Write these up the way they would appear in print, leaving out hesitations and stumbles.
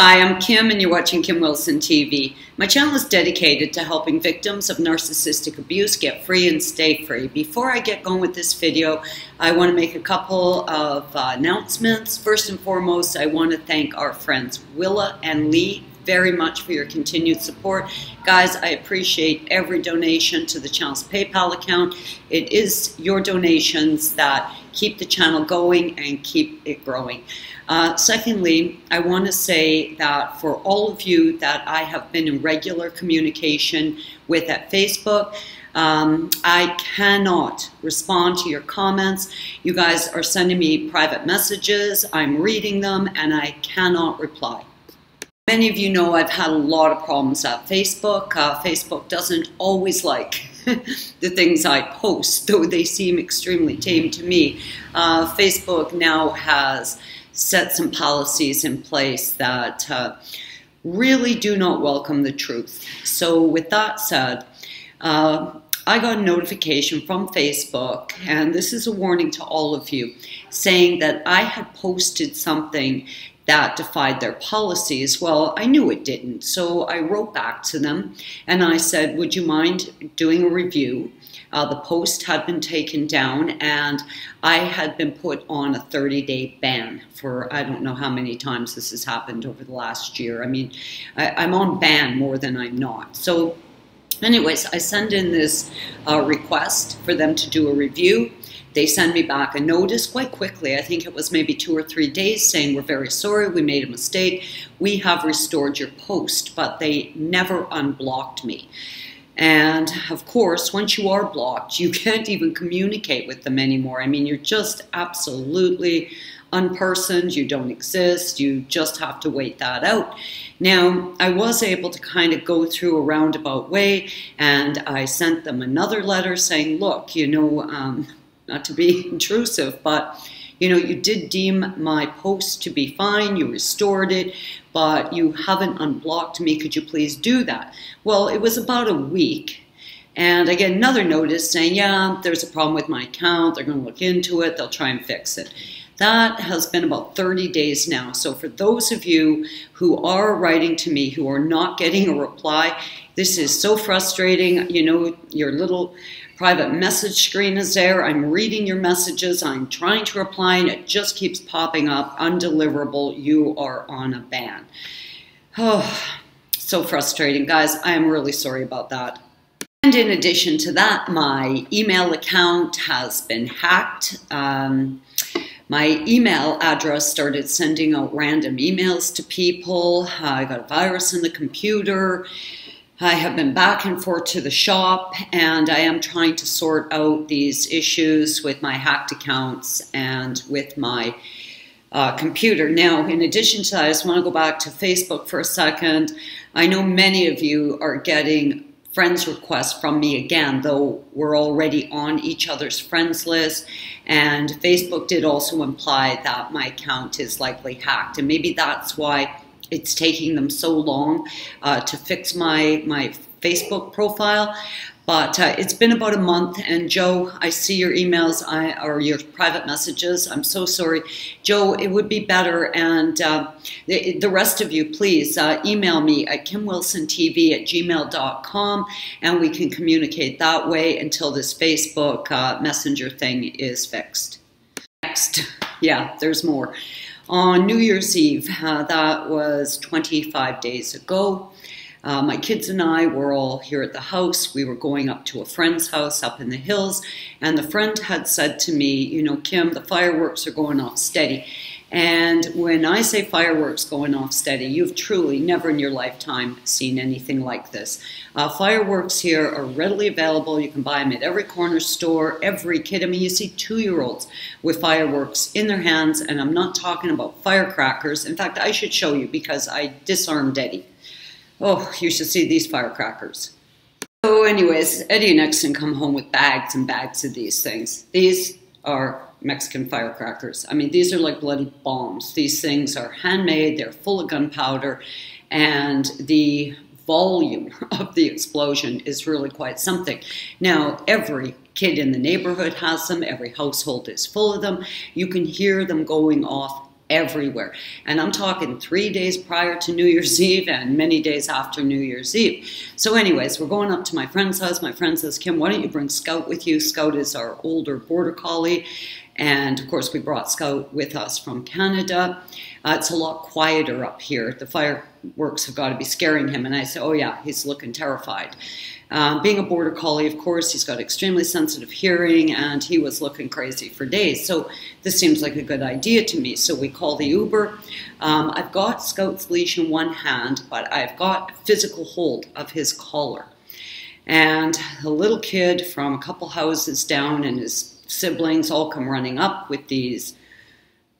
Hi, I'm Kim and you're watching Kim Wilson TV. My channel is dedicated to helping victims of narcissistic abuse get free and stay free. Before I get going with this video, I want to make a couple of announcements. First and foremost, I want to thank our friends Willa and Lee very much for your continued support. Guys, I appreciate every donation to the channel's PayPal account. It is your donations that keep the channel going and keep it growing. Secondly, I want to say that for all of you that I have been in regular communication with at Facebook, I cannot respond to your comments. You guys are sending me private messages, I'm reading them, and I cannot reply. Many of you know I've had a lot of problems at Facebook. Facebook doesn't always like the things I post, though they seem extremely tame to me. Facebook now has set some policies in place that really do not welcome the truth. So with that said, I got a notification from Facebook, and this is a warning to all of you, saying that I had posted something that defied their policies. Well, I knew it didn't, so I wrote back to them and I said, would you mind doing a review? The post had been taken down and I had been put on a 30-day ban for I don't know how many times this has happened over the last year. I mean, I'm on ban more than I'm not. So anyways, I send in this request for them to do a review. They send me back a notice quite quickly. I think it was maybe 2 or 3 days, saying we're very sorry, we made a mistake. We have restored your post, but they never unblocked me. And of course, once you are blocked, you can't even communicate with them anymore. I mean, you're just absolutely unpersoned, you don't exist, you just have to wait that out. Now, I was able to kind of go through a roundabout way, and I sent them another letter saying, look, you know, not to be intrusive, but you know, you did deem my post to be fine, you restored it, but you haven't unblocked me, could you please do that? Well, it was about a week, and I get another notice saying, yeah, there's a problem with my account, they're going to look into it, they'll try and fix it. That has been about 30 days now. So for those of you who are writing to me who are not getting a reply, this is so frustrating. You know, your little private message screen is there. I'm reading your messages. I'm trying to reply and it just keeps popping up. Undeliverable. You are on a ban. Oh, so frustrating. Guys, I am really sorry about that. And in addition to that, my email account has been hacked. My email address started sending out random emails to people. I got a virus in the computer. I have been back and forth to the shop, and I am trying to sort out these issues with my hacked accounts and with my computer. Now, in addition to that, I just want to go back to Facebook for a second. I know many of you are getting friends requests from me again, though we're already on each other's friends list, and Facebook did also imply that my account is likely hacked, and maybe that's why it's taking them so long to fix my Facebook profile. But it's been about a month, and Joe, I see your emails or your private messages. I'm so sorry. Joe, it would be better, and the rest of you, please email me at kimwilsontv@gmail.com, and we can communicate that way until this Facebook Messenger thing is fixed. Next, yeah, there's more. On New Year's Eve, that was 25 days ago, my kids and I were all here at the house. We were going up to a friend's house up in the hills, and the friend had said to me, you know, Kim, the fireworks are going off steady. And when I say fireworks going off steady, you've truly never in your lifetime seen anything like this. Fireworks here are readily available. You can buy them at every corner store, every kid. I mean, you see 2-year-olds with fireworks in their hands, and I'm not talking about firecrackers. In fact, I should show you because I disarmed Eddie. Oh, you should see these firecrackers. So anyways, Eddie and Exton come home with bags and bags of these things. These are Mexican firecrackers. I mean, these are like bloody bombs. These things are handmade, they're full of gunpowder, and the volume of the explosion is really quite something. Now, every kid in the neighborhood has them, every household is full of them. You can hear them going off everywhere. And I'm talking 3 days prior to New Year's Eve and many days after New Year's Eve. So anyways, we're going up to my friend's house. My friend says, Kim, why don't you bring Scout with you? Scout is our older border collie. And of course, we brought Scout with us from Canada. It's a lot quieter up here. The fireworks have got to be scaring him. And I said, oh yeah, he's looking terrified. Being a border collie, of course, he's got extremely sensitive hearing, and he was looking crazy for days. So this seems like a good idea to me. So we call the Uber. I've got Scout's leash in one hand, but I've got physical hold of his collar. And a little kid from a couple houses down and his siblings all come running up with these.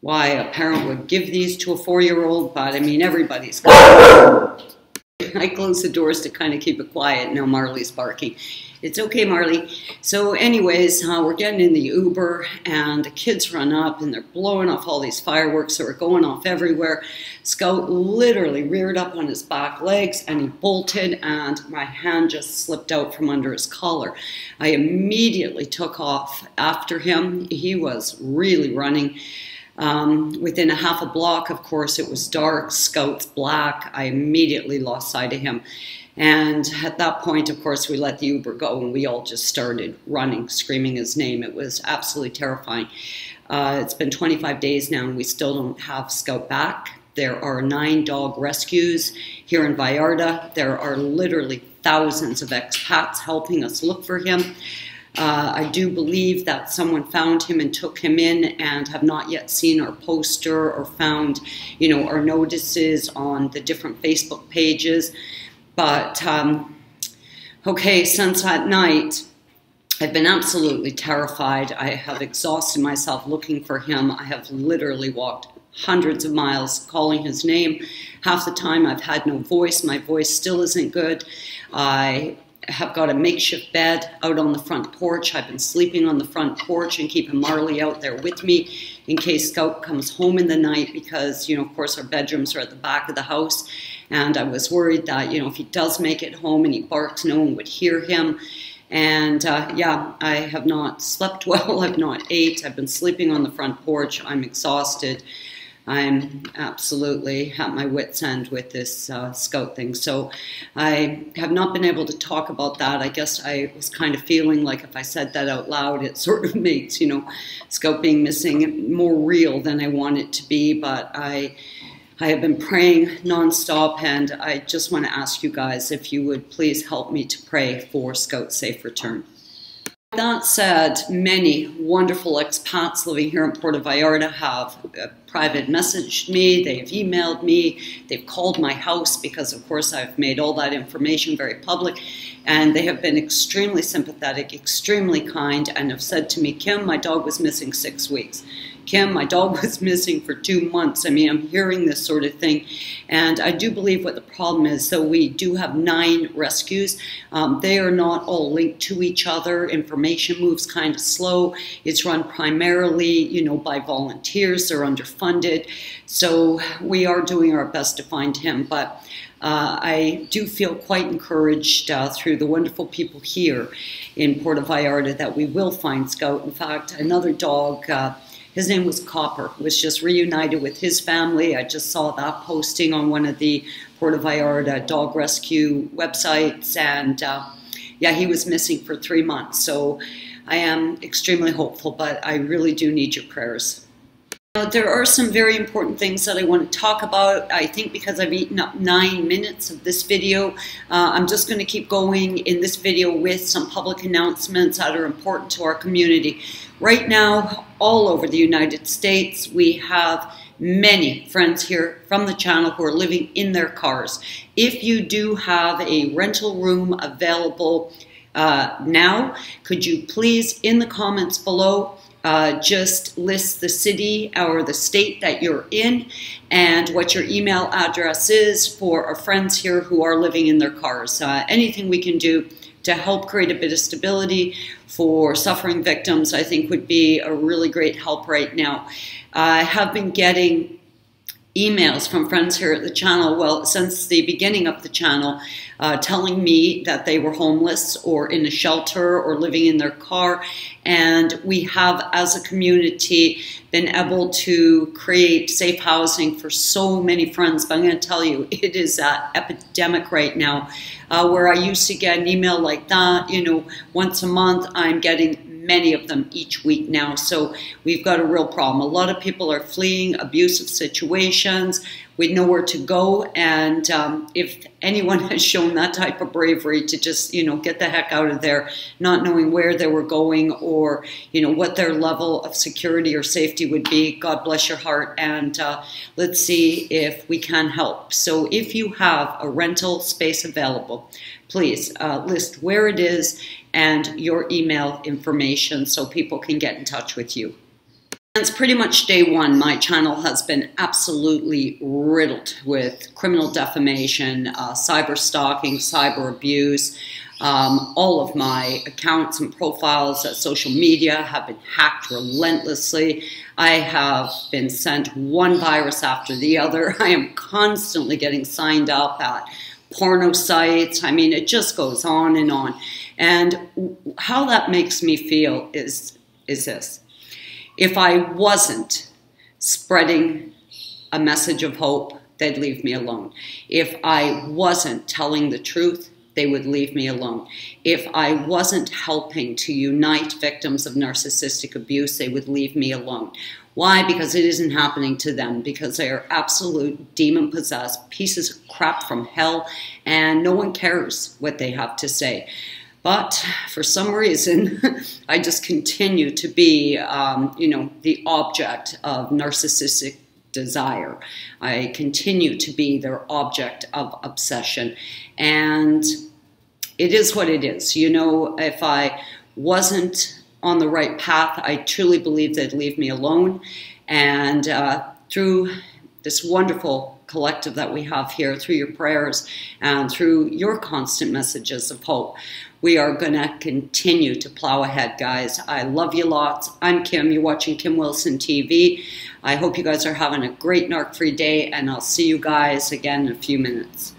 Why a parent would give these to a 4-year-old, but I mean, everybody's got it. I close the doors to kind of keep it quiet. Now Marley's barking. It's okay, Marley. So anyways, we're getting in the Uber, and the kids run up, and they're blowing off all these fireworks that are going off everywhere. Scout literally reared up on his back legs, and he bolted, and my hand just slipped out from under his collar. I immediately took off after him. He was really running. Within a half a block, of course, it was dark. Scout's black. I immediately lost sight of him. And at that point, of course, we let the Uber go, and we all just started running, screaming his name. It was absolutely terrifying. It's been 25 days now, and we still don't have Scout back. There are 9 dog rescues here in Vallarta. There are literally thousands of expats helping us look for him. I do believe that someone found him and took him in, and have not yet seen our poster or found, you know, our notices on the different Facebook pages. But, okay, since that night, I've been absolutely terrified. I have exhausted myself looking for him. I have literally walked hundreds of miles calling his name. Half the time I've had no voice. My voice still isn't good. I have got a makeshift bed out on the front porch. I've been sleeping on the front porch and keeping Marley out there with me in case Scout comes home in the night, because, you know, of course, our bedrooms are at the back of the house. And I was worried that, you know, if he does make it home and he barks, no one would hear him. And yeah, I have not slept well. I've not ate. I've been sleeping on the front porch. I'm exhausted. I'm absolutely at my wit's end with this Scout thing. So I have not been able to talk about that. I guess I was kind of feeling like if I said that out loud, it sort of makes, you know, Scout being missing more real than I want it to be. But I have been praying nonstop, and I just want to ask you guys if you would please help me to pray for Scout's safe return. That said, many wonderful expats living here in Puerto Vallarta have private messaged me, they've emailed me, they've called my house because, of course, I've made all that information very public, and they have been extremely sympathetic, extremely kind, and have said to me, Kim, my dog was missing 6 weeks. Kim, my dog was missing for 2 months. I mean, I'm hearing this sort of thing. And I do believe what the problem is. So we do have 9 rescues. They are not all linked to each other. Information moves kind of slow. It's run primarily, you know, by volunteers. They're underfunded. So we are doing our best to find him. But I do feel quite encouraged through the wonderful people here in Puerto Vallarta that we will find Scout. In fact, another dog, his name was Copper, was just reunited with his family. I just saw that posting on one of the Puerto Vallarta dog rescue websites. And yeah, he was missing for 3 months. So I am extremely hopeful, but I really do need your prayers. There are some very important things that I want to talk about. I think because I've eaten up 9 minutes of this video, I'm just going to keep going in this video with some public announcements that are important to our community. Right now, all over the United States, we have many friends here from the channel who are living in their cars. If you do have a rental room available now, could you please, in the comments below, just list the city or the state that you're in and what your email address is for our friends here who are living in their cars. Anything we can do to help create a bit of stability for suffering victims, I think would be a really great help right now. I have been getting emails from friends here at the channel, well, since the beginning of the channel, telling me that they were homeless or in a shelter or living in their car. And we have, as a community, been able to create safe housing for so many friends. But I'm going to tell you, it is an epidemic right now. Where I used to get an email like that, you know, once a month, I'm getting many of them each week now. So we've got a real problem. A lot of people are fleeing abusive situations with nowhere to go. And if anyone has shown that type of bravery to just, you know, get the heck out of there, not knowing where they were going or, you know, what their level of security or safety would be, God bless your heart. And let's see if we can help. So if you have a rental space available, please list where it is and your email information so people can get in touch with you. It's pretty much day one. My channel has been absolutely riddled with criminal defamation, cyber stalking, cyber abuse. All of my accounts and profiles at social media have been hacked relentlessly. I have been sent one virus after the other. I am constantly getting signed up at porno sites. I mean, it just goes on and on. And how that makes me feel is this. If I wasn't spreading a message of hope, they'd leave me alone. If I wasn't telling the truth, they would leave me alone. If I wasn't helping to unite victims of narcissistic abuse, they would leave me alone. Why? Because it isn't happening to them, because they are absolute demon-possessed pieces of crap from hell, and no one cares what they have to say. But for some reason, I just continue to be, you know, the object of narcissistic desire. I continue to be their object of obsession. And it is what it is. You know, if I wasn't on the right path, I truly believe they'd leave me alone. And through this wonderful collective that we have here, through your prayers and through your constant messages of hope, we are going to continue to plow ahead, guys. I love you lots. I'm Kim. You're watching Kim Wilson TV. I hope you guys are having a great narc-free day, and I'll see you guys again in a few minutes.